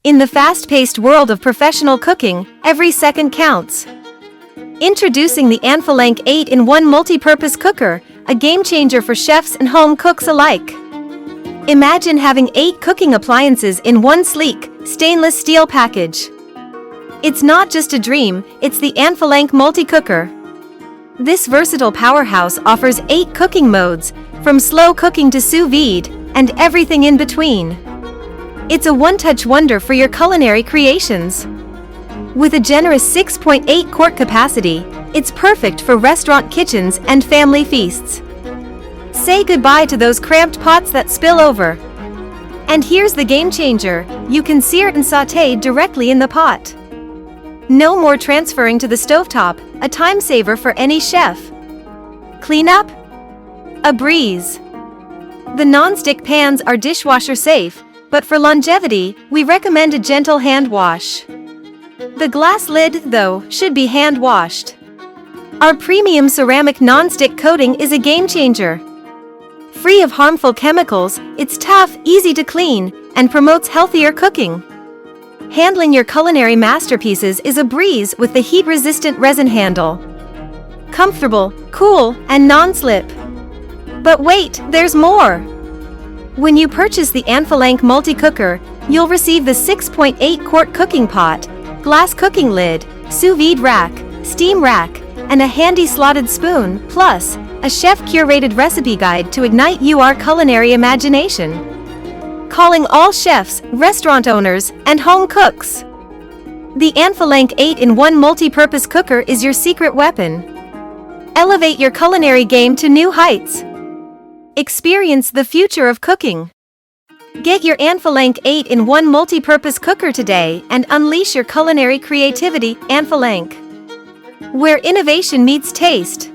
In the fast-paced world of professional cooking, every second counts. Introducing the Anfilank 8-in-1 multi-purpose cooker, a game-changer for chefs and home cooks alike. Imagine having 8 cooking appliances in one sleek, stainless steel package. It's not just a dream, it's the Anfilank multi-cooker. This versatile powerhouse offers 8 cooking modes, from slow cooking to sous vide, and everything in between. It's a one-touch wonder for your culinary creations. With a generous 6.8 quart capacity, it's perfect for restaurant kitchens and family feasts. Say goodbye to those cramped pots that spill over. And here's the game changer: you can sear and sauté directly in the pot. No more transferring to the stovetop, a time saver for any chef. Cleanup? A breeze. The non-stick pans are dishwasher safe, but for longevity, we recommend a gentle hand wash. The glass lid, though, should be hand washed. Our premium ceramic non-stick coating is a game changer. Free of harmful chemicals, it's tough, easy to clean, and promotes healthier cooking. Handling your culinary masterpieces is a breeze with the heat-resistant resin handle. Comfortable, cool, and non-slip. But wait, there's more! When you purchase the Anfilank multi-cooker, you'll receive the 6.8 quart cooking pot, glass cooking lid, sous vide rack, steam rack, and a handy slotted spoon, plus a chef-curated recipe guide to ignite your culinary imagination. Calling all chefs, restaurant owners, and home cooks. The Anfilank 8-in-1 multi-purpose cooker is your secret weapon. Elevate your culinary game to new heights. Experience the future of cooking. Get your Anfilank 8-in-1 multi-purpose cooker today and unleash your culinary creativity. Anfilank, where innovation meets taste.